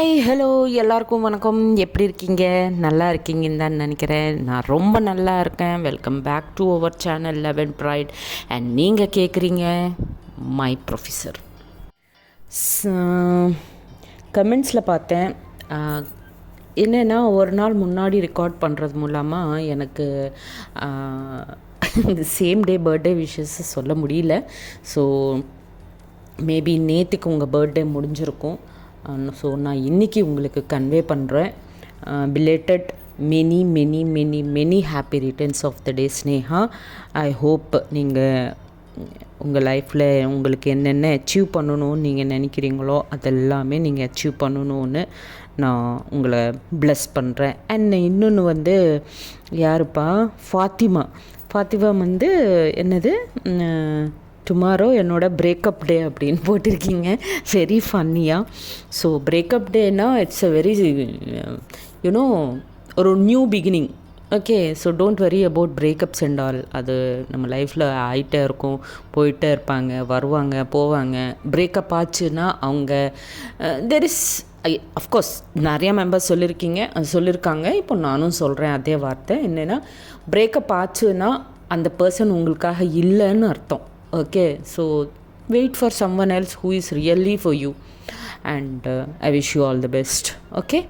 Hi hello எல்லாருக்கும் வணக்கம். எப்படி இருக்கீங்க? நல்லா இருக்கீங்கன்னு தான் நினைக்கிறேன். நான் ரொம்ப நல்லா இருக்கேன். Welcome back to our channel eleven bright. And நீங்கள் கேட்குறீங்க மை ப்ரொஃபஸர். கமெண்ட்ஸில் பார்த்தேன், என்னென்னா ஒரு நாள் முன்னாடி ரெக்கார்ட் பண்ணுறது மூலமாக எனக்கு சேம் டே பர்த்டே விஷஸ் சொல்ல முடியல. ஸோ மேபி நேற்றுக்கு உங்கள் பர்த்டே முடிஞ்சிருக்கும். ஸோ நான் இன்றைக்கி உங்களுக்கு கன்வே பண்ணுறேன். Belated many many many many happy returns of the day Sneha. I hope நீங்கள் உங்கள் லைஃப்பில் உங்களுக்கு என்னென்ன அச்சீவ் பண்ணணும்னு நீங்கள் நினைக்கிறீங்களோ அதெல்லாமே நீங்கள் அச்சீவ் பண்ணணும்னு நான் உங்களை ப்ளஸ் பண்ணுறேன். அண்ட் இன்னொன்று வந்து யாருப்பா, ஃபாத்திமா வந்து என்னது டுமாரோ என்னோடய பிரேக்கப் டே அப்படின்னு போட்டிருக்கீங்க. வெரி ஃபன்னியாக. ஸோ பிரேக்கப் டேனா இட்ஸ் அ வெரி யூனோ ஒரு new beginning. Okay, so don't worry about breakups and all. அது நம்ம லைஃப்பில் ஆகிட்டே இருக்கும், போயிட்டே இருப்பாங்க, வருவாங்க, போவாங்க. பிரேக்கப் ஆச்சுன்னா அவங்க தெர் இஸ் அஃப்கோர்ஸ் நிறையா மெம்பர்ஸ் சொல்லியிருக்காங்க. இப்போ நானும் சொல்கிறேன் அதே வார்த்தை. என்னென்னா பிரேக்கப் ஆச்சுன்னா அந்த பர்சன் உங்களுக்காக இல்லைன்னு அர்த்தம். Okay, so wait for someone else who is really for you, and I wish you all the best. Okay,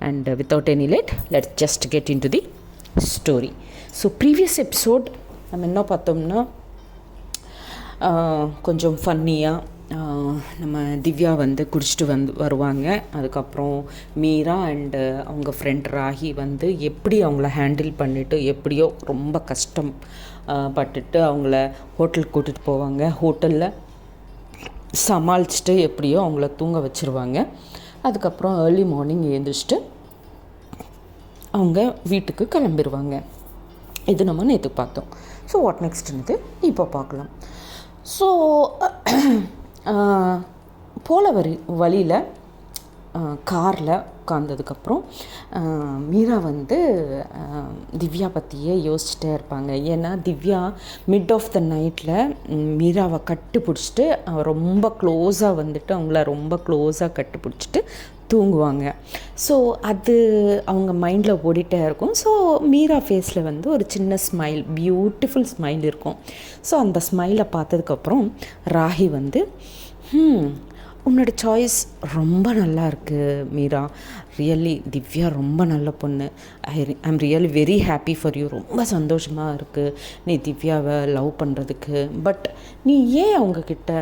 and without any late, let's just get into the story. So previous episode நம்ம என்ன பார்த்தோம்னா கொஞ்சம் ஃபன்னியாக நம்ம திவ்யா வந்து குடிச்சிட்டு வருவாங்க. அதுக்கப்புறம் Meera and அவங்க ஃப்ரெண்ட் ராகி வந்து எப்படி அவங்கள ஹேண்டில் பண்ணிவிட்டு எப்படியோ ரொம்ப கஷ்டம் பட்டுட்டு அவங்கள ஹோட்டலுக்கு கூட்டிகிட்டு போவாங்க. ஹோட்டலில் சமாளிச்சுட்டு எப்படியோ அவங்கள தூங்க வச்சுருவாங்க. அதுக்கப்புறம் ஏர்லி மார்னிங் எழுந்திரிச்சிட்டு அவங்க வீட்டுக்கு கிளம்பிடுவாங்க. இது நம்ம நேற்று பார்த்தோம். ஸோ வாட் நெக்ஸ்ட்னது இப்போ பார்க்கலாம். ஸோ போல வழியில் காரில் உட்காந்ததுக்கப்புறம் மீரா வந்து திவ்யா பற்றியே யோசிச்சுட்டே இருப்பாங்க. ஏன்னா திவ்யா மிட் ஆஃப் த நைட்டில் மீராவை கட்டுப்பிடிச்சிட்டு ரொம்ப க்ளோஸாக வந்துட்டு அவங்கள ரொம்ப க்ளோஸாக கட்டுப்பிடிச்சிட்டு தூங்குவாங்க. ஸோ அது அவங்க மைண்டில் ஓடிட்டே இருக்கும். ஸோ மீரா ஃபேஸில் வந்து ஒரு சின்ன ஸ்மைல், பியூட்டிஃபுல் ஸ்மைல் இருக்கும். ஸோ அந்த ஸ்மைலை பார்த்ததுக்கப்புறம் ராகி வந்து உன்னோட சாய்ஸ் ரொம்ப நல்லா இருக்குது மீரா, ரியலி திவ்யா ரொம்ப நல்ல பொண்ணு, I'm really very happy for you, ரொம்ப சந்தோஷமாக இருக்குது நீ திவ்யாவை லவ் பண்ணுறதுக்கு. பட் நீ ஏன் அவங்கக்கிட்ட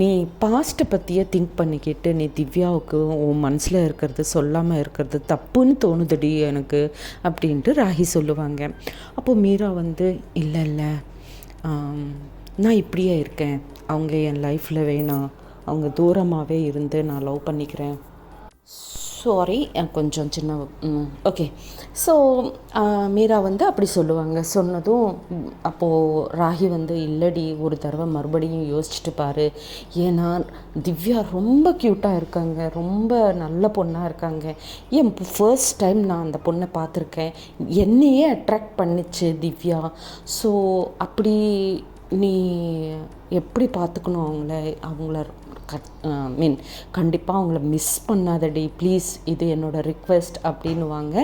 நீ பாஸ்ட்டை பற்றியே திங்க் பண்ணிக்கிட்டு நீ திவ்யாவுக்கு உன் மனசில் இருக்கிறது சொல்லாமல் இருக்கிறது தப்புன்னு தோணுதடி எனக்கு அப்படின்ட்டு ராகி சொல்லுவாங்க. அப்போது மீரா வந்து இல்லை நான் இப்படியே இருக்கேன், அவங்க என் லைஃப்பில் வேணாம், அவங்க தூரமாகவே இருந்து நான் லவ் பண்ணிக்கிறேன். சாரி, கொஞ்சம் சின்ன ஓகே. ஸோ மீரா வந்து அப்படி சொல்லுவாங்க. சொன்னதும் அப்போது ராகி வந்து இல்லடி, ஒரு தடவை மறுபடியும் யோசிச்சுட்டு பாரு, ஏன்னா திவ்யா ரொம்ப க்யூட்டாக இருக்காங்க, ரொம்ப நல்ல பொண்ணாக இருக்காங்க, ஏன் ஃபர்ஸ்ட் டைம் நான் அந்த பொண்ணை பார்த்துருக்கேன், என்னையே அட்ராக்ட் பண்ணிச்சு திவ்யா. ஸோ அப்படி நீ எப்படி பார்த்துக்கணும் அவங்கள கண்டிப்பாக அவங்கள மிஸ் பண்ணாதடி ப்ளீஸ், இது என்னோடய ரிக்வெஸ்ட் அப்படின்னுவாங்க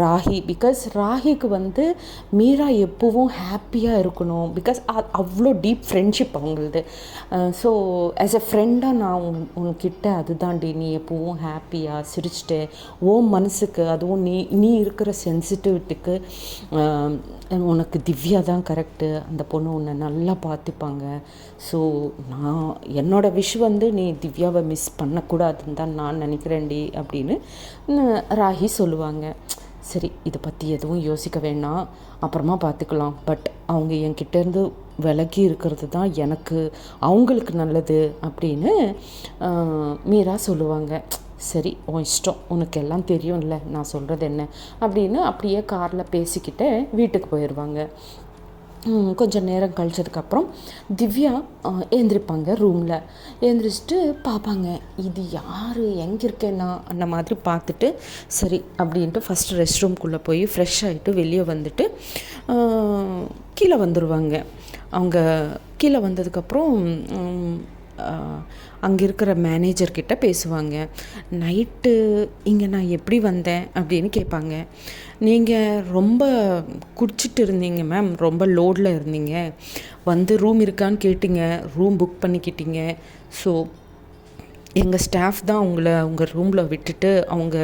ராகி. பிகாஸ் ராகிக்கு வந்து மீரா எப்போவும் ஹாப்பியாக இருக்கணும். பிகாஸ் அவ்வளோ டீப் ஃப்ரெண்ட்ஷிப் அவங்களது. ஸோ ஆஸ் எ ஃப்ரெண்டாக நான் உன்கிட்ட அதுதான்டி, நீ எப்போவும் ஹாப்பியாக சிரிச்சிட்டு ஓ மனசுக்கு, அதுவும் நீ இருக்கிற சென்சிட்டிவிட்டிக்கு உனக்கு திவ்யா தான் கரெக்டு, அந்த பொண்ணு உன்னை நல்லா பார்த்துப்பாங்க. ஸோ நான் என்னோடய விஷ் வந்து நீ திவ்யாவை மிஸ் பண்ணக்கூடாதுன்னு தான் நான் நினைக்கிறேன்டி அப்படின்னு ராகி சொல்லுவாங்க. சரி, இதை பற்றி எதுவும் யோசிக்க வேணாம், அப்புறமா பார்த்துக்கலாம், பட் அவங்க என்கிட்டேருந்து விலகி இருக்கிறது தான் எனக்கு அவங்களுக்கு நல்லது அப்படின்னு மீரா சொல்லுவாங்க. சரி, உன் இஷ்டம், உனக்கு எல்லாம் தெரியும்ல நான் சொல்கிறது என்ன அப்படின்னு அப்படியே காரில் பேசிக்கிட்டே வீட்டுக்கு போயிடுவாங்க. கொஞ்சம் நேரம் கழிச்சதுக்கப்புறம் திவ்யா எழுந்திரிப்பாங்க. ரூமில் எழுந்திரிச்சிட்டு பார்ப்பாங்க, இது யார், எங்கே இருக்கேன்னா அந்த மாதிரி பார்த்துட்டு சரி அப்படின்ட்டு ஃபஸ்ட்டு ரெஸ்ட் ரூம்குள்ளே போய் ஃப்ரெஷ் ஆகிட்டு வெளியே வந்துட்டு கீழே வந்துடுவாங்க. அவங்க கீழே வந்ததுக்கப்புறம் அங்கே இருக்கிற மேனேஜர்கிட்ட பேசுவாங்க. நைட்டு இங்கே நான் எப்படி வந்தேன் அப்படின்னு கேட்பாங்க. நீங்கள் ரொம்ப குடிச்சிட்டு இருந்தீங்க மேம், ரொம்ப லோடில் இருந்தீங்க, வந்து ரூம் இருக்கான்னு கேட்டிங்க, ரூம் புக் பண்ணிக்கிட்டீங்க. ஸோ எங்கள் ஸ்டாஃப் தான் உங்கள் ரூமில் விட்டுட்டு அவங்க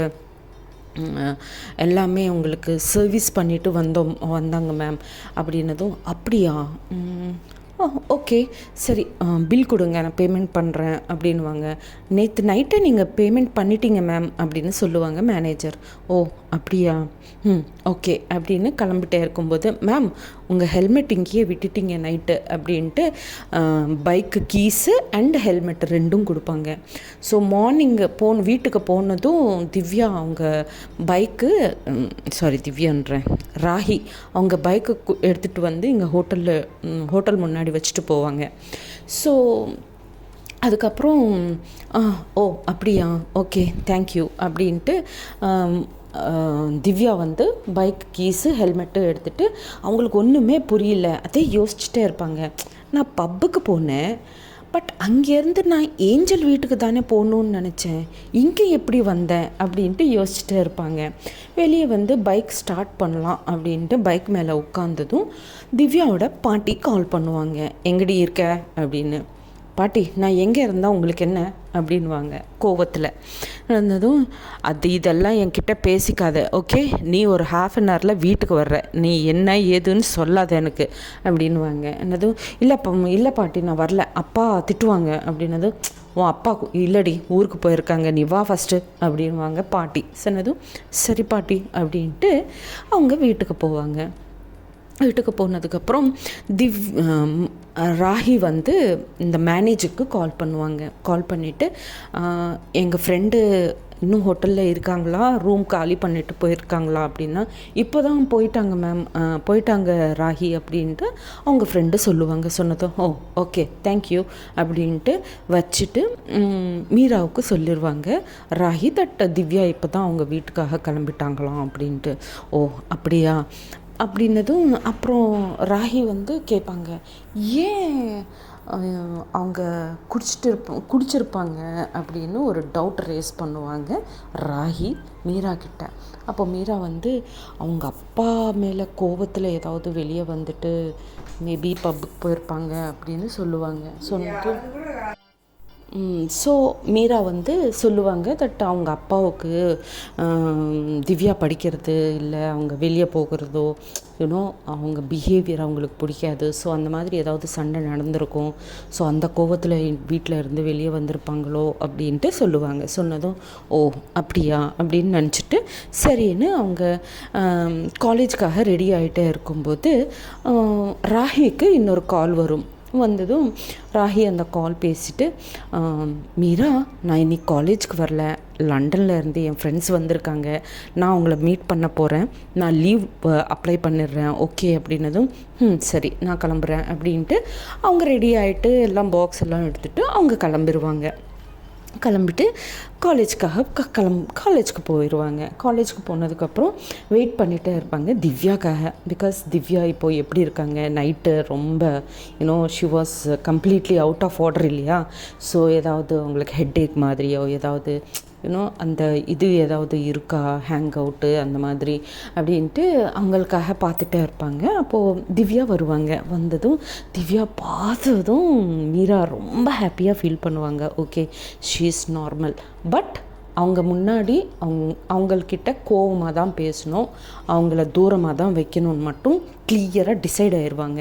எல்லாமே உங்களுக்கு சர்வீஸ் பண்ணிவிட்டு வந்தாங்க மேம் அப்படின்னதும், அப்படியா, ஓகே சரி, பில் கொடுங்க, நான் பேமெண்ட் பண்ணுறேன் அப்படின்வாங்க. நேற்று நைட்டே நீங்கள் பேமெண்ட் பண்ணிட்டீங்க மேம் அப்படின்னு சொல்லுவாங்க மேனேஜர். ஓ அப்படியா, ஓகே அப்படின்னு கிளம்பிட்டே இருக்கும்போது, மேம் உங்கள் ஹெல்மெட் இங்கேயே விட்டுட்டீங்க நைட்டு அப்படின்ட்டு பைக்கு கீஸு அண்ட் ஹெல்மெட் ரெண்டும் கொடுப்பாங்க. ஸோ மார்னிங் வீட்டுக்கு போனதும் திவ்யா அவங்க பைக்கு திவ்யான்றேன் ராகி அவங்க பைக்கு எடுத்துகிட்டு வந்து இங்கே ஹோட்டல் முன்னாடி வச்சுட்டு போவாங்க. ஸோ அதுக்கப்புறம் ஓ அப்படியா, ஓகே தேங்க்யூ அப்படின்ட்டு திவ்யா வந்து பைக் கீஸு ஹெல்மெட்டு எடுத்துகிட்டு, அவங்களுக்கு ஒன்றுமே புரியல, அதே யோசிச்சுட்டே இருப்பாங்க. நான் பப்புக்கு போனேன், பட் அங்கேருந்து நான் ஏஞ்சல் வீட்டுக்கு தானே போகணுன்னு நினச்சேன், இங்கே எப்படி வந்தேன் அப்படின்ட்டு யோசிச்சுட்டே இருப்பாங்க. வெளியே வந்து பைக் ஸ்டார்ட் பண்ணலாம் அப்படின்ட்டு பைக் மேலே உட்காந்ததும் திவ்யாவோட பாட்டி கால் பண்ணுவாங்க. எங்கடி இருக்க அப்படின்னு. பாட்டி நான் எங்கே இருந்தால் உங்களுக்கு என்ன அப்படின்வாங்க கோவத்தில். இருந்ததும், இதெல்லாம் என்கிட்ட பேசிக்காத, ஓகே, நீ ஒரு ½ வீட்டுக்கு வர்ற, நீ என்ன ஏதுன்னு சொல்லாத எனக்கு அப்படின்வாங்க. என்னதும், இல்லை பாட்டி நான் வரல, அப்பா திட்டுவாங்க அப்படின்னதும், உன் அப்பா இல்லடி ஊருக்கு போயிருக்காங்க, நீ வா ஃபஸ்ட்டு அப்படின்வாங்க பாட்டி. சொன்னதும் சரி பாட்டி அப்படின்ட்டு அவங்க வீட்டுக்கு போவாங்க. வீட்டுக்கு போனதுக்கப்புறம் ராகி வந்து இந்த மேனேஜருக்கு கால் பண்ணுவாங்க. கால் பண்ணிவிட்டு, எங்கள் ஃப்ரெண்டு இன்னும் ஹோட்டலில் இருக்காங்களா, ரூம் காலி பண்ணிவிட்டு போயிருக்காங்களா அப்படின்னா, இப்போ தான் போயிட்டாங்க மேம், போயிட்டாங்க ராகி அப்படின்ட்டு அவங்க ஃப்ரெண்டு சொல்லுவாங்க. சொன்னதும் ஓ ஓகே தேங்க்யூ அப்படின்ட்டு வச்சுட்டு மீராவுக்கு சொல்லிடுவாங்க ராகி தட் திவ்யா இப்போ தான் அவங்க வீட்டுக்காக கிளம்பிட்டாங்களாம் அப்படின்ட்டு. ஓ அப்படியா அப்படின்னதும் அப்புறம் ராகி வந்து கேட்பாங்க, ஏன் அவங்க குடிச்சிருப்பாங்க அப்படின்னு ஒரு டவுட் ரேஸ் பண்ணுவாங்க ராகி மீரா கிட்ட. அப்போ மீரா வந்து அவங்க அப்பா மேலே கோபத்தில் ஏதாவது வெளியே வந்துட்டு மேபி பப்புக்கு போயிருப்பாங்க அப்படின்னு சொல்லுவாங்க. சொன்னிட்டு ஸோ மீரா வந்து சொல்லுவாங்க தட் அவங்க அப்பாவுக்கு திவ்யா படிக்கிறது இல்லை, அவங்க வெளியே போகிறதோ அவங்க பிஹேவியர் அவங்களுக்கு பிடிக்காது. ஸோ அந்த மாதிரி ஏதாவது சண்டை நடந்திருக்கும். ஸோ அந்த கோவத்தில் வீட்டில் இருந்து வெளியே வந்திருப்பாங்களோ அப்படின்ட்டு சொல்லுவாங்க. சொன்னதும் ஓ அப்படியா அப்படின்னு நினச்சிட்டு சரின்னு அவங்க காலேஜுக்காக ரெடி ஆகிட்டே இருக்கும்போது ராகிக்கு இன்னொரு கால் வந்ததும் ராகி அந்த கால் பேசிட்டு, மீரா நான் இன்னைக்கு காலேஜுக்கு வரல, லண்டனில் இருந்து என் ஃப்ரெண்ட்ஸ் வந்திருக்காங்க, நான் அவங்கள மீட் பண்ண போகிறேன், நான் லீவ் அப்ளை பண்ணிடுறேன் ஓகே அப்படின்னதும் சரி நான் கிளம்புறேன் அப்படின்ட்டு அவங்க ரெடி ஆகிட்டு எல்லாம் பாக்ஸ் எல்லாம் எடுத்துகிட்டு அவங்க கிளம்பிடுவாங்க. கிளம்பிட்டு காலேஜுக்கு போயிடுவாங்க. காலேஜுக்கு போனதுக்கப்புறம் வெயிட் பண்ணிகிட்டே இருப்பாங்க திவ்யாக்காக. பிகாஸ் திவ்யா இப்போது எப்படி இருக்காங்க, நைட்டு ரொம்ப she was completely out of order இல்லையா. ஸோ ஏதாவது அவங்களுக்கு ஹெட்டேக் மாதிரியோ ஏதாவது அந்த இது ஏதாவது இருக்கா, ஹேங் அவுட்டு அந்த மாதிரி அப்படின்ட்டு அவங்களுக்காக பார்த்துட்டே இருப்பாங்க. அப்போது திவ்யா வருவாங்க. வந்ததும் திவ்யா பார்த்ததும் மீரா ரொம்ப ஹாப்பியாக ஃபீல் பண்ணுவாங்க. Okay she is normal. But அவங்க முன்னாடி அவங்கக்கிட்ட கோவமாக தான் பேசணும், அவங்கள தூரமாக தான் வைக்கணும்னு மட்டும் கிளியராக டிசைட் ஆயிடுவாங்க.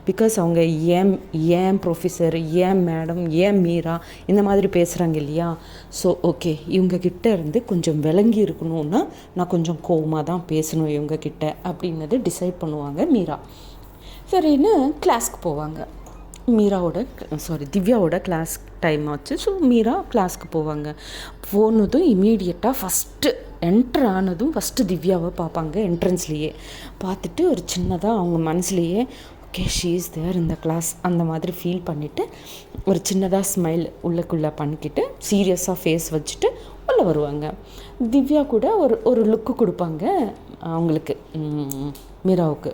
பிகாஸ் அவங்க ஏன் ப்ரொஃபஸர், ஏன் மேடம், ஏன் மீரா இந்த மாதிரி பேசுகிறாங்க இல்லையா. ஸோ ஓகே இவங்கக்கிட்ட இருந்து கொஞ்சம் விளங்கி இருக்கணும்னா நான் கொஞ்சம் கோவமாக தான் பேசணும் இவங்கக்கிட்ட அப்படின்னது டிசைட் பண்ணுவாங்க மீரா. சரின்னு கிளாஸ்க்கு போவாங்க. திவ்யாவோட கிளாஸ் டைம் ஆச்சு. ஸோ மீரா கிளாஸ்க்கு போவாங்க. போனதும் இமீடியட்டாக ஃபஸ்ட்டு என்ட்ரு ஆனதும் ஃபஸ்ட்டு திவ்யாவை பார்ப்பாங்க. என்ட்ரன்ஸ்லேயே பார்த்துட்டு ஒரு சின்னதாக அவங்க மனசுலேயே ஓகே ஷீ இஸ் தேர் இந்த கிளாஸ் அந்த மாதிரி ஃபீல் பண்ணிவிட்டு ஒரு சின்னதாக ஸ்மைல் உள்ளுக்குள்ளே பண்ணிக்கிட்டு சீரியஸாக ஃபேஸ் வச்சுட்டு காரில் வருவாங்க. திவ்யா கூட ஒரு ஒரு லுக்கு கொடுப்பாங்க அவங்களுக்கு, மீராவுக்கு.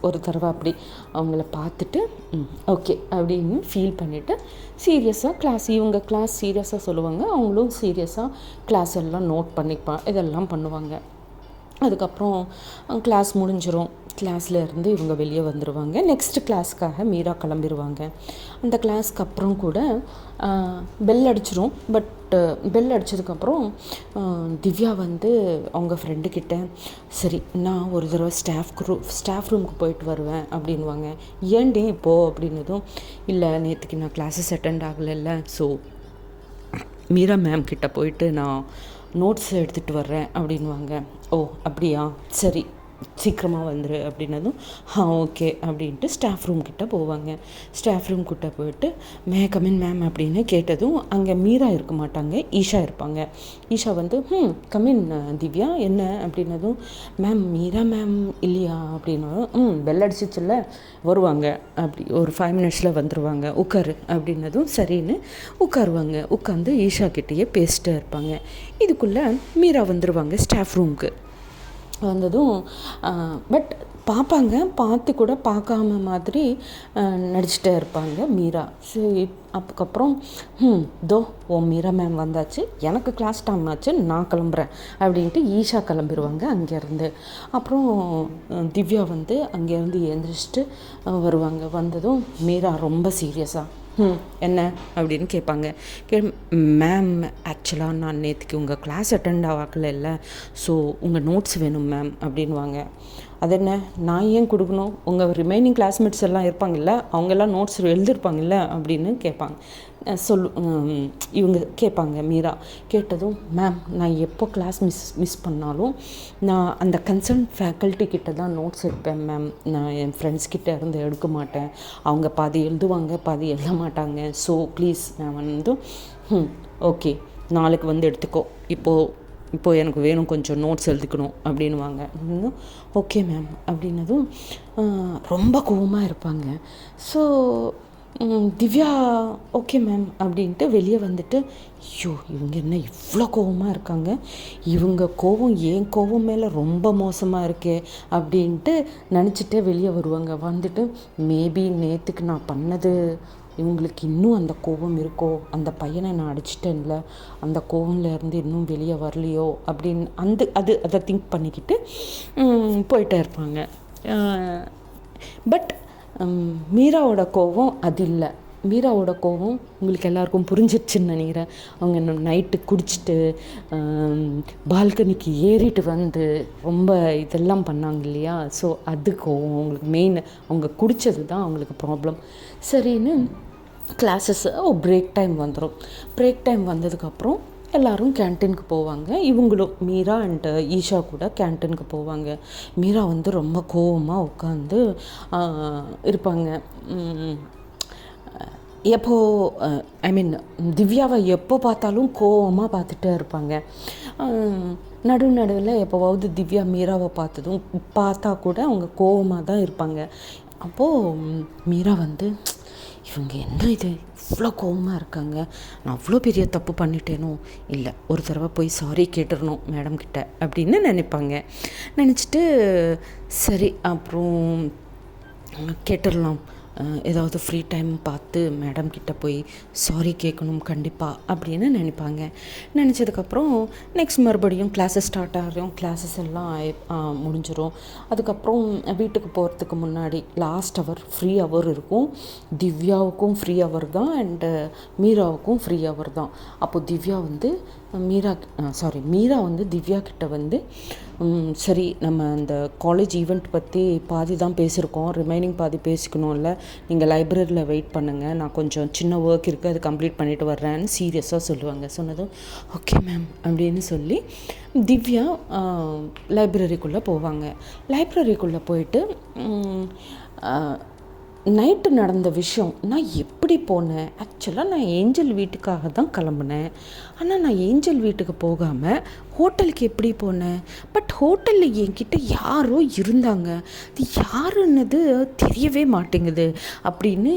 ஒரு தடவை அப்படி அவங்கள பார்த்துட்டு ஓகே அப்படின்னு ஃபீல் பண்ணிவிட்டு சீரியஸாக இவங்க கிளாஸ் சீரியஸாக சொல்லுவாங்க, அவங்களும் சீரியஸாக கிளாஸ் எல்லாம் நோட் இதெல்லாம் பண்ணுவாங்க. அதுக்கப்புறம் கிளாஸ் முடிஞ்சிடும். கிளாஸில் இருந்து இவங்க வெளியே வந்துடுவாங்க. நெக்ஸ்ட்டு கிளாஸ்க்காக மீரா கிளம்பிடுவாங்க. அந்த கிளாஸ்க்கு அப்புறம் கூட பெல் அடிச்சிரும். பட் பெல் அடித்ததுக்கப்புறம் திவ்யா வந்து அவங்க ஃப்ரெண்டுக்கிட்ட சரி நான் ஒரு தடவை ஸ்டாஃப் ரூமுக்கு போயிட்டு வருவேன் அப்படின்வாங்க. ஏன்டி இப்போது அப்படின்னதும், இல்லை நேற்றுக்கு நான் கிளாஸஸ் அட்டெண்ட் ஆகலைல்ல, ஸோ மீரா மேம் கிட்ட போயிட்டு நான் நோட்ஸ் எடுத்துகிட்டு வர்றேன் அப்படின்வாங்க. ஓ அப்படியா, சரி சீக்கிரமாக வந்துரு அப்படின்னதும் ஓகே அப்படின்ட்டு ஸ்டாஃப் ரூம் கிட்டே போவாங்க. ஸ்டாஃப் ரூம் கிட்டே போயிட்டு கமின் மேம் அப்படின்னு கேட்டதும் அங்கே மீரா இருக்க மாட்டாங்க, ஈஷா இருப்பாங்க. ஈஷா வந்து கமின் திவ்யா என்ன அப்படின்னதும், மேம் மீரா மேம் இல்லையா அப்படின்னாலும் பெல் அடிச்சிச்சுல்ல வருவாங்க, அப்படி ஒரு 5 minutesல வந்துடுவாங்க, உட்காரு அப்படின்னதும் சரின்னு உட்காருவாங்க. உட்காந்து ஈஷா கிட்டேயே பேசிட்டே இருப்பாங்க. இதுக்குள்ளே மீரா வந்துடுவாங்க ஸ்டாஃப் ரூமுக்கு. வந்ததும் பட் பார்த்து கூட பார்க்காம மாதிரி நடிச்சிட்டே இருப்பாங்க மீரா. சரி அதுக்கப்புறம் மீரா மேம் வந்தாச்சு, எனக்கு கிளாஸ் டைம் ஆச்சு, நான் கிளம்புறேன் அப்படின்ட்டு ஈஷா கிளம்பிடுவாங்க அங்கேருந்து. அப்புறம் திவ்யா வந்து அங்கேருந்து எழுந்திரிச்சிட்டு வருவாங்க. வந்ததும் மீரா ரொம்ப சீரியஸாக என்ன அப்படின்னு கேட்பாங்க. மேம் ஆக்சுவலாக நான் நேற்றுக்கு உங்கள் கிளாஸ் அட்டெண்ட் ஆகலை, ஸோ உங்கள் நோட்ஸ் வேணும் மேம் அப்படின்வாங்க. அது என்ன, நான் ஏன் கொடுக்கணும், உங்கள் ரிமைனிங் கிளாஸ்மேட்ஸ் எல்லாம் இருப்பாங்கல்ல, அவங்கெல்லாம் நோட்ஸ் எழுதிருப்பாங்கல்ல அப்படின்னு கேட்பாங்க. இவங்க கேட்பாங்க மீரா. கேட்டதும் மேம் நான் எப்போ கிளாஸ் மிஸ் பண்ணாலும் நான் அந்த கன்சர்ன் ஃபேக்கல்ட்டி கிட்ட தான் நோட்ஸ் எடுப்பேன் மேம், நான் என் ஃப்ரெண்ட்ஸ் கிட்ட இருந்து எடுக்க மாட்டேன், அவங்க பாதி எழுதுவாங்க பாதி எழுத மாட்டாங்க, ஸோ ப்ளீஸ் நான் வந்து ஓகே நாளைக்கு வந்து எடுத்துக்கோ, இப்போது எனக்கு வேணும், கொஞ்சம் நோட்ஸ் எழுதிக்கணும் அப்படின்வாங்க. ஓகே மேம் அப்படின்னதும் ரொம்ப கோவமாக இருப்பாங்க. ஸோ திவ்யா ஓகே மேம் அப்படின்ட்டு வெளியே வந்துட்டு, ஐயோ இவங்க என்ன இவ்வளோ கோவமாக இருக்காங்க, இவங்க கோவம் என் கோவம் மேலே ரொம்ப மோசமாக இருக்கே அப்படின்ட்டு நினச்சிட்டே வெளியே வருவாங்க. வந்துட்டு மேபி நேற்றுக்கு நான் பண்ணது இவங்களுக்கு இன்னும் அந்த கோபம் இருக்கோ, அந்த பையனை நான் அடிச்சிட்டேன்ல, அந்த கோவம்லேருந்து இன்னும் வெளியே வரலையோ அப்படின்னு அதை திங்க் பண்ணிக்கிட்டு போயிட்டே இருப்பாங்க. பட் மீராவோட கோவம் அது இல்லை. மீராவோட கோவம் உங்களுக்கு எல்லாருக்கும் புரிஞ்சிடுச்சுன்னு நினைக்கிறேன். அவங்க நைட்டு குடிச்சிட்டு பால்கனிக்கு ஏறிட்டு வந்து ரொம்ப இதெல்லாம் பண்ணாங்க இல்லையா, ஸோ அது கோவம் அவங்களுக்கு மெயின். அவங்க குடித்தது தான் அவங்களுக்கு ப்ராப்ளம். சரின்னு கிளாஸஸ் பிரேக் டைம் வந்துடும். பிரேக் டைம் வந்ததுக்கப்புறம் எல்லோரும் கேன்டீனுக்கு போவாங்க. இவங்களும் மீரா அண்ட் ஈஷா கூட கேன்டீனுக்கு போவாங்க. மீரா வந்து ரொம்ப கோவமாக உட்காந்து இருப்பாங்க. திவ்யாவை எப்போ பார்த்தாலும் கோவமாக பார்த்துட்டே இருப்பாங்க. நடுவில் எப்போவாவது திவ்யா மீராவை பார்த்தா கூட அவங்க கோவமாக தான் இருப்பாங்க. அப்போது மீரா வந்து இவங்க என்ன இது இவ்வளோ கோவமாக இருக்காங்க, நான் அவ்வளோ பெரிய தப்பு பண்ணிட்டேனோ, இல்லை ஒரு தடவை போய் சாரி கேட்டுடணும் மேடம் கிட்ட அப்படின்னு நினைப்பாங்க. நினச்சிட்டு சரி அப்புறம் கேட்டுடலாம், ஏதாவது ஃப்ரீ டைம் பார்த்து மேடம் கிட்ட போய் சாரி கேட்கணும் கண்டிப்பாக அப்படின்னு நினைப்பாங்க. நினச்சதுக்கப்புறம் நெக்ஸ்ட் மறுபடியும் கிளாஸஸ் ஸ்டார்ட் ஆகும். கிளாஸஸ் எல்லாம் முடிஞ்சிடும். அதுக்கப்புறம் வீட்டுக்கு போகிறதுக்கு முன்னாடி லாஸ்ட் ஹவர் ஃப்ரீ ஹவர் இருக்கும். திவ்யாவுக்கும் ஃப்ரீ ஹவர் தான் அண்டு மீராவுக்கும் ஃப்ரீ ஹவர் தான். அப்போது திவ்யா வந்து மீரா வந்து திவ்யா கிட்ட வந்து சரி நம்ம அந்த காலேஜ் ஈவெண்ட் பற்றி பாதி தான் பேசியிருக்கோம், ரிமைனிங் பாதி பேசிக்கணும்ல, நீங்கள் லைப்ரரியில் வெயிட் பண்ணுங்கள், நான் கொஞ்சம் சின்ன ஒர்க் இருக்குது அது கம்ப்ளீட் பண்ணிவிட்டு வர்றேன்னு சீரியஸாக சொல்லுவாங்க. சொன்னதும் ஓகே மேம் அப்படின்னு சொல்லி திவ்யா லைப்ரரிக்குள்ளே போவாங்க. லைப்ரரிக்குள்ளே போயிட்டு நைட்டு நடந்த விஷயம், நான் எப்படி போனேன், ஆக்சுவலாக நான் ஏஞ்சல் வீட்டுக்காக தான் கிளம்புனேன். ஆனால் நான் ஏஞ்சல் வீட்டுக்கு போகாமல் ஹோட்டலுக்கு எப்படி போனேன்? பட் ஹோட்டலில் என்கிட்ட யாரோ இருந்தாங்க, அது யாருன்னது தெரியவே மாட்டேங்குது அப்படின்னு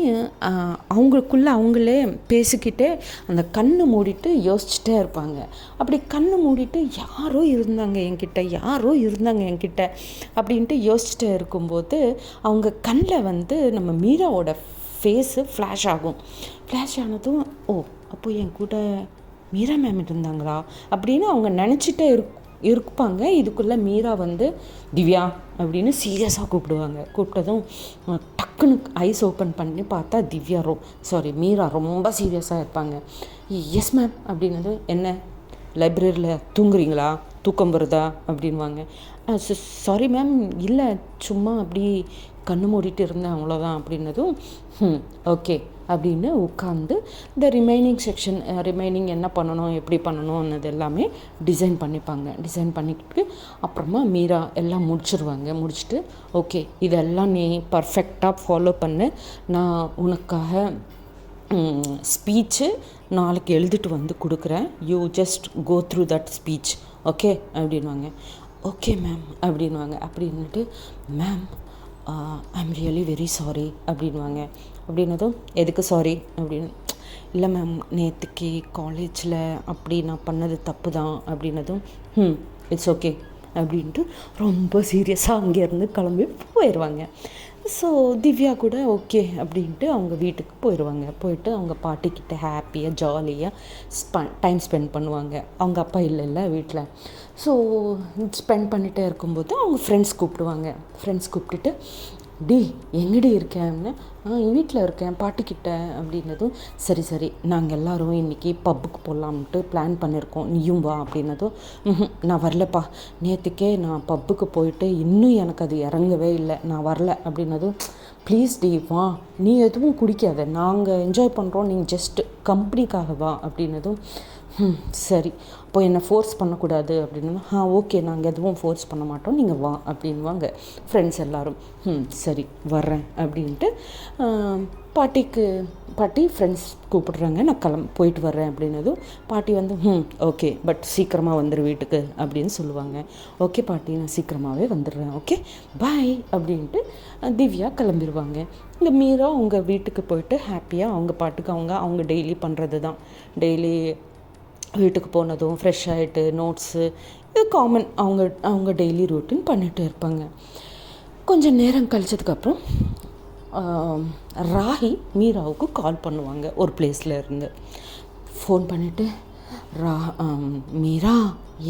அவங்களுக்குள்ளே அவங்களே பேசிக்கிட்டே அந்த கண்ணை மூடிட்டு யோசிச்சுட்டே இருப்பாங்க. அப்படி கண்ணை மூடிட்டு யாரோ இருந்தாங்க என்கிட்ட அப்படின்ட்டு யோசிச்சுட்டே இருக்கும்போது அவங்க கண்ணில் வந்து நம்ம மீராவோட ஃபேஸு ஃப்ளாஷ் ஆகும். ஃப்ளாஷ் ஆனதும், ஓ அப்போ என் கூட மீரா மேம் இருந்தாங்களா அப்படின்னு அவங்க நினச்சிட்டே இருப்பாங்க. இதுக்குள்ளே மீரா வந்து திவ்யா அப்படின்னு சீரியஸாக கூப்பிட்டதும் டக்குன்னு ஐஸ் ஓப்பன் பண்ணி பார்த்தா மீரா ரொம்ப சீரியஸாக இருப்பாங்க. எஸ் மேம் அப்படின்னது, என்ன லைப்ரரியில் தூங்குறீங்களா, தூக்கம் வருதா அப்படின்வாங்க. சாரி மேம், இல்லை சும்மா அப்படி கண்ணு மூடிட்டு இருந்தேன் அவ்வளோதான் அப்படின்னதும், ஓகே அப்படின்னு உட்காந்து இந்த ரிமைனிங் என்ன பண்ணணும் எப்படி பண்ணணும்னது எல்லாமே டிசைன் பண்ணிக்கிட்டு அப்புறமா மீரா எல்லாம் முடிச்சுட்டு ஓகே இதெல்லாம் நீ பர்ஃபெக்டாக ஃபாலோ பண்ணு, நான் உனக்காக ஸ்பீச்சு நாளைக்கு எழுதிட்டு வந்து கொடுக்குறேன், you just go through that speech okay அப்படின்வாங்க. ஓகே மேம் அப்படின்னுட்டு ma'am I am really very sorry அப்படின்னதும் எதுக்கு சாரி அப்படின்னு, இல்லை மேம் நேற்றுக்கு காலேஜில் அப்படி நான் பண்ணது தப்பு தான் அப்படின்னதும் இட்ஸ் ஓகே அப்படின்ட்டு ரொம்ப சீரியஸாக அங்கேருந்து கிளம்பி போயிடுவாங்க. ஸோ திவ்யா கூட ஓகே அப்படின்ட்டு அவங்க வீட்டுக்கு போயிட்டு அவங்க பாட்டிக்கிட்ட ஹாப்பியாக ஜாலியாக டைம் ஸ்பெண்ட் பண்ணுவாங்க. அவங்க அப்பா இல்லைல்ல வீட்டில். ஸோ ஸ்பெண்ட் பண்ணிகிட்டே இருக்கும்போது அவங்க ஃப்ரெண்ட்ஸ் கூப்பிட்டுட்டு டி எங்கடி இருக்கேன்னு, வீட்டில் இருக்கேன் பாட்டிக்கிட்ட அப்படின்னதும், சரி நாங்கள் எல்லோரும் இன்றைக்கி பப்புக்கு போகலான்ட்டு பிளான் பண்ணியிருக்கோம், நீயும் வா அப்படின்னதும், நான் வரலப்பா, நேற்றுக்கே நான் பப்புக்கு போயிட்டு இன்னும் எனக்கு அது இறங்கவே இல்லை, நான் வரல அப்படின்னதும், ப்ளீஸ் டி வா, நீ எதுவும் குடிக்காத, நாங்கள் என்ஜாய் பண்ணுறோம், நீங்கள் ஜஸ்ட்டு கம்பெனிக்காக வா அப்படின்னதும், சரி அப்போ என்னை ஃபோர்ஸ் பண்ணக்கூடாது அப்படின்னு, ஓகே நாங்கள் எதுவும் ஃபோர்ஸ் பண்ண மாட்டோம், நீங்கள் வா அப்படின்வாங்க ஃப்ரெண்ட்ஸ் எல்லோரும். சரி வர்றேன் அப்படின்ட்டு பாட்டி ஃப்ரெண்ட்ஸ் கூப்பிடுறாங்க, நான் போயிட்டு வர்றேன் அப்படின்னதும் பாட்டி வந்து ஓகே பட் சீக்கிரமாக வந்துடு வீட்டுக்கு அப்படின்னு சொல்லுவாங்க. ஓகே பாட்டி நான் சீக்கிரமாகவே வந்துடுறேன், ஓகே பாய் அப்படின்ட்டு திவ்யா கிளம்பிடுவாங்க. இங்கே மீரா அவங்க வீட்டுக்கு போயிட்டு ஹாப்பியாக அவங்க பாட்டுக்கு அவங்க டெய்லி பண்ணுறது தான், டெய்லி வீட்டுக்கு போனதும் ஃப்ரெஷ் ஆகிட்டு நோட்ஸு இது காமன் அவங்க டெய்லி ரூட்டீன் பண்ணிகிட்டு இருப்பாங்க. கொஞ்சம் நேரம் கழிச்சதுக்கப்புறம் ராகி மீராவுக்கு கால் பண்ணுவாங்க ஒரு பிளேஸில் இருந்து. ஃபோன் பண்ணிவிட்டு மீரா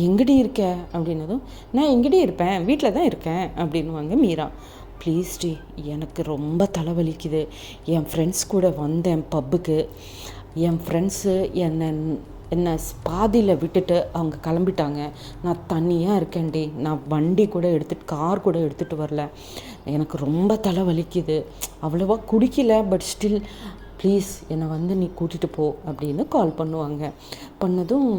எங்கடி இருக்க அப்படின்னதும், நான் எங்கடி இருப்பேன் வீட்டில் தான் இருக்கேன் அப்படின்வாங்க மீரா. ப்ளீஸ் டி எனக்கு ரொம்ப தலைவலிக்குது, என் ஃப்ரெண்ட்ஸ் கூட வந்தேன் பப்புக்கு, என் ஃப்ரெண்ட்ஸு என்னை பாதியில் விட்டுட்டு அவங்க கிளம்பிட்டாங்க, நான் தனியாக இருக்கேன்டி, நான் கார் கூட எடுத்துகிட்டு வரல, எனக்கு ரொம்ப தலை வலிக்குது, அவ்வளோவா குடிக்கல பட் ஸ்டில் ப்ளீஸ் என்னை வந்து நீ கூட்டிகிட்டு போ அப்படின்னு கால் பண்ணதும்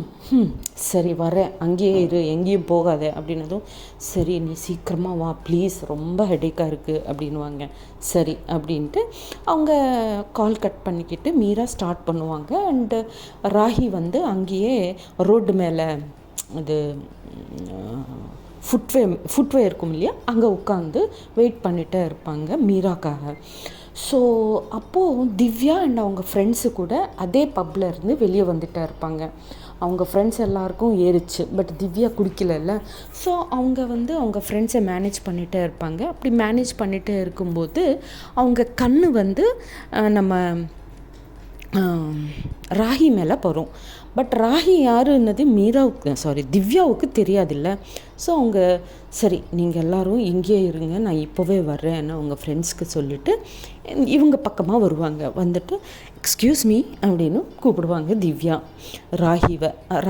சரி வரேன், அங்கேயே இரு எங்கேயும் போகாத அப்படின்னதும், சரி நீ சீக்கிரமாக வா ப்ளீஸ், ரொம்ப ஹெடேக்காக இருக்குது அப்படின்வாங்க. சரி அப்படின்ட்டு அவங்க கால் கட் பண்ணிக்கிட்டு மீரா ஸ்டார்ட் பண்ணுவாங்க. அண்டு ராகி வந்து அங்கேயே ரோடு மேலே இது ஃபுட்வே இருக்கும் இல்லையா, அங்கே உட்காந்து வெயிட் பண்ணிகிட்டே இருப்பாங்க மீராக்காக. ஸோ அப்போது திவ்யா அண்ட் அவங்க ஃப்ரெண்ட்ஸு கூட அதே பப்பில் இருந்து வெளியே வந்துகிட்டே இருப்பாங்க. அவங்க ஃப்ரெண்ட்ஸ் எல்லாருக்கும் ஏறிச்சு பட் திவ்யா குடிக்கலைல்ல. ஸோ அவங்க ஃப்ரெண்ட்ஸை மேனேஜ் பண்ணிகிட்டே இருப்பாங்க. அப்படி மேனேஜ் பண்ணிகிட்டே இருக்கும்போது அவங்க கண்ணு வந்து நம்ம ராகி மேலே போகிறோம். பட் ராகி யாருன்னது திவ்யாவுக்கு தெரியாதில்ல. ஸோ அவங்க சரி நீங்கள் எல்லோரும் இங்கேயே இருங்க, நான் இப்போவே வர்றேன்னு அவங்க ஃப்ரெண்ட்ஸ்க்கு சொல்லிவிட்டு இவங்க பக்கமாக வருவாங்க. வந்துட்டு எக்ஸ்கியூஸ் மீ அப்படின்னு கூப்பிடுவாங்க திவ்யா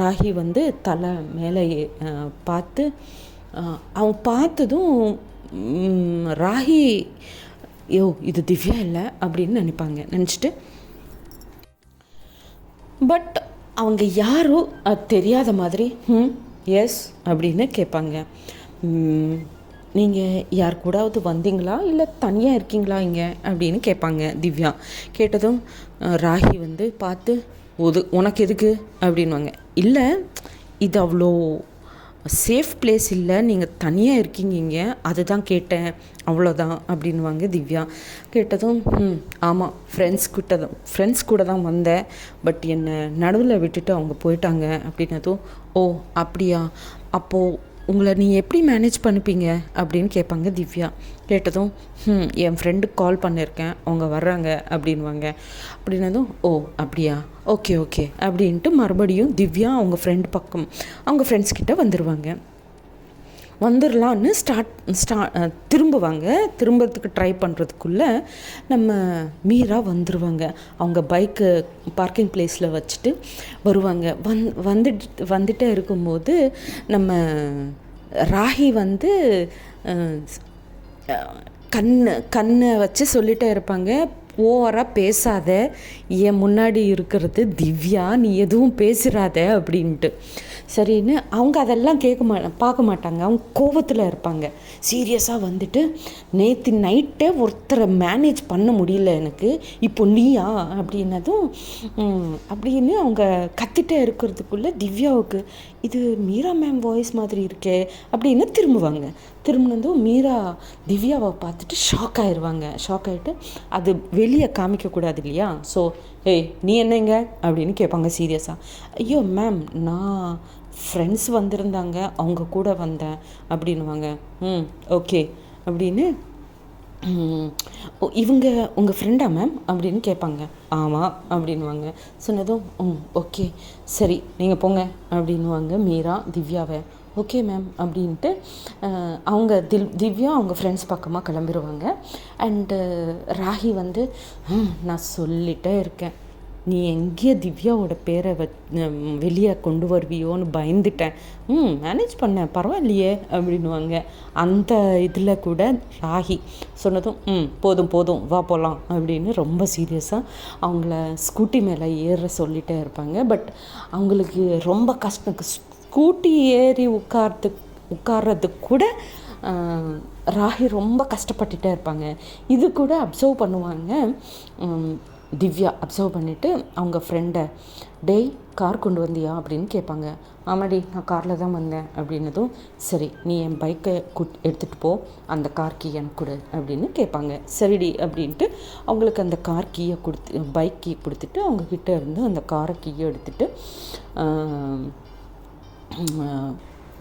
ராகி வந்து தலை மேலே பார்த்து அவன் பார்த்ததும் ராகி இது திவ்யா இல்லை அப்படின்னு நினச்சிட்டு பட் அவங்க யாரும் தெரியாத மாதிரி எஸ் அப்படின்னு கேட்பாங்க. நீங்கள் யார் கூடாவது வந்தீங்களா இல்லை தனியாக இருக்கீங்களா இங்கே அப்படின்னு கேட்பாங்க திவ்யா. கேட்டதும் ராகி வந்து பார்த்து உனக்கு எதுக்கு அப்படின்வாங்க. இல்லை, இது அவ்வளோ சேஃப் பிளேஸ் இல்லை, நீங்கள் தனியாக இருக்கீங்க இங்கே, அதுதான் கேட்டேன், அவ்வளோதான் அப்படின்வாங்க திவ்யா. கேட்டதும் ஆமாம், ஃப்ரெண்ட்ஸ் கூட தான் வந்தேன், பட் என்னை நடுவில் விட்டுட்டு அவங்க போயிட்டாங்க அப்படின்னதும் ஓ அப்படியா, அப்போது உங்களை நீ எப்படி மேனேஜ் பண்ணிப்பீங்க அப்படின்னு கேட்பாங்க திவ்யா. கேட்டதும் என் ஃப்ரெண்டுக்கு கால் பண்ணியிருக்கேன், அவங்க வர்றாங்க அப்படின்வாங்க. அப்படின்னதும் ஓ அப்படியா, ஓகே ஓகே அப்படின்ட்டு மறுபடியும் திவ்யா அவங்க ஃப்ரெண்ட்ஸ் கிட்ட வந்துடலான்னு திரும்புறதுக்கு ட்ரை பண்ணுறதுக்குள்ளே நம்ம மீரா வந்துடுவாங்க. அவங்க பைக்கு பார்க்கிங் பிளேஸில் வச்சுட்டு வருவாங்க. வந்துட்டே இருக்கும்போது நம்ம ராகி வந்து கண்ணை வச்சு சொல்லிகிட்டே இருப்பாங்க, ஓவராக பேசாத, என் முன்னாடி இருக்கிறது திவ்யா, நீ எதுவும் பேசுகிறாத அப்படின்ட்டு. சரின்னு அவங்க அதெல்லாம் பார்க்க மாட்டாங்க. அவங்க கோபத்தில் இருப்பாங்க. சீரியஸாக வந்துட்டு நேற்று நைட்டே ஒருத்தரை மேனேஜ் பண்ண முடியல எனக்கு, இப்போ நீயா அப்படின்னதும் அப்படின்னு அவங்க கத்திட்டே இருக்கிறதுக்குள்ளே திவ்யாவுக்கு இது மீரா மேம் வாய்ஸ் மாதிரி இருக்கே அப்படின்னு திரும்பினதும் மீரா திவ்யாவை பார்த்துட்டு ஷாக் ஆகிட்டு அது வெளியே காமிக்கக்கூடாது இல்லையா, ஸோ ஏய் நீ என்னங்க அப்படின்னு கேட்பாங்க சீரியஸாக. ஐயோ மேம், நான் ஃப்ரெண்ட்ஸ் வந்திருந்தாங்க, அவங்க கூட வந்தேன் அப்படின்வாங்க. ஓகே அப்படின்னு இவங்க உங்கள் ஃப்ரெண்டா மேம் அப்படின்னு கேட்பாங்க. ஆமாம் அப்படின்வாங்க. சொன்னதும் ஓகே சரி நீங்கள் போங்க அப்படின்வாங்க மீரா திவ்யாவை. ஓகே மேம் அப்படின்ட்டு அவங்க திவ்யா அவங்க ஃப்ரெண்ட்ஸ் பக்கமாக கிளம்பிடுவாங்க. அண்டு ராகி வந்து நான் சொல்லிகிட்டே இருக்கேன், நீ எங்கேயோ திவ்யாவோட பேரை வெளியே கொண்டு வருவியோன்னு பயந்துட்டேன், மேனேஜ் பண்ணேன் பரவாயில்லையே அப்படின்வாங்க. அந்த இதில் கூட ராகி சொன்னதும் போதும் வா போகலாம் அப்படின்னு ரொம்ப சீரியஸாக அவங்கள ஸ்கூட்டி மேலே ஏற சொல்லிகிட்டே இருப்பாங்க. பட் அவங்களுக்கு ரொம்ப கஷ்டம், ஸ்கூட்டி ஏறி உட்கார்றதுக்கு கூட ராகி ரொம்ப கஷ்டப்பட்டுட்டே இருப்பாங்க. இது கூட அப்சர்வ் பண்ணுவாங்க திவ்யா. அப்சர்வ் பண்ணிவிட்டு அவங்க ஃப்ரெண்டை டேய் கார் கொண்டு வந்தியா அப்படின்னு கேட்பாங்க. ஆமாடி நான் காரில் தான் வந்தேன் அப்படின்னதும் சரி நீ என் பைக்கை எடுத்துகிட்டு போ, அந்த கார் கீ எனக்கு கொடு அப்படின்னு கேட்பாங்க. சரிடி அப்படின்ட்டு அவங்களுக்கு அந்த கார் கீயை பைக் கீ கொடுத்துட்டு அவங்கக்கிட்ட இருந்து அந்த காரை கீயை எடுத்துகிட்டு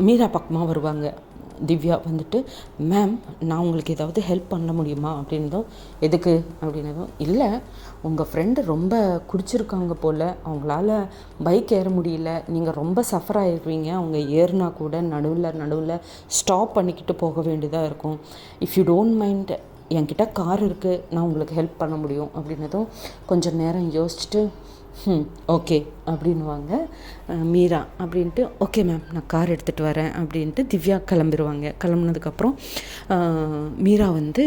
மீரா பக்கமாக வருவாங்க. திவ்யா வந்துட்டு மேம் நான் உங்களுக்கு ஏதாவது ஹெல்ப் பண்ண முடியுமா அப்படின்னதும் எதுக்கு அப்படின்னதும் இல்லை உங்கள் ஃப்ரெண்டு ரொம்ப குடிச்சிருக்காங்க போல், அவங்களால பைக் ஏற முடியல, நீங்கள் ரொம்ப சஃபர் ஆகிடுவீங்க, அவங்க ஏறினா கூட நடுவில் ஸ்டாப் பண்ணிக்கிட்டு போக வேண்டியதாக இருக்கும், இஃப் யூ டோன்ட் மைண்ட் என்கிட்ட கார் இருக்குது, நான் உங்களுக்கு ஹெல்ப் பண்ண முடியும் அப்படின்னதும் கொஞ்சம் நேரம் யோசிச்சுட்டு ஓகே அப்படின்வாங்க மீரா. அப்படின்ட்டு ஓகே மேம் நான் கார் எடுத்துகிட்டு வரேன் அப்படின்ட்டு திவ்யா கிளம்புனதுக்கப்புறம் மீரா வந்து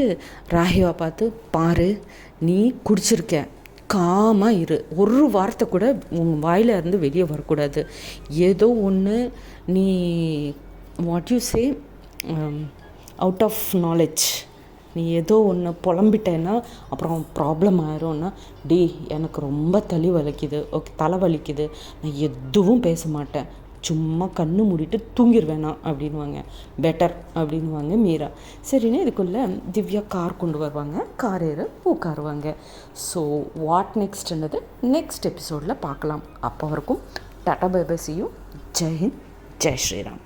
ராகிவா பார்த்து பாரு நீ குடிச்சிருக்க, காமாக இரு, ஒரு வார்த்தை கூட உங்கள் வாயில் இருந்து வெளியே வரக்கூடாது, ஏதோ ஒன்று நீ what you say out of knowledge நீ ஏதோ ஒன்று புலம்பிட்டேன்னா அப்புறம் ப்ராப்ளம் ஆயிரும்னா எனக்கு ரொம்ப தலை வலிக்குது, நான் எதுவும் பேச மாட்டேன், சும்மா கண்ணு மூடிட்டு தூங்கிடுவேனா அப்படின்வாங்க. பெட்டர் அப்படின்வாங்க மீரா. சரின்னு இதுக்குள்ளே திவ்யா கார் கொண்டு வருவாங்க, கார் ஏற உட்காருவாங்க. ஸோ வாட் நெக்ஸ்ட்ன்றது நெக்ஸ்ட் எபிசோடில் பார்க்கலாம். அப்போ வரைக்கும் tata bye bye, see you. ஜெய் ஹிந்த், ஜெய் ஸ்ரீராம்.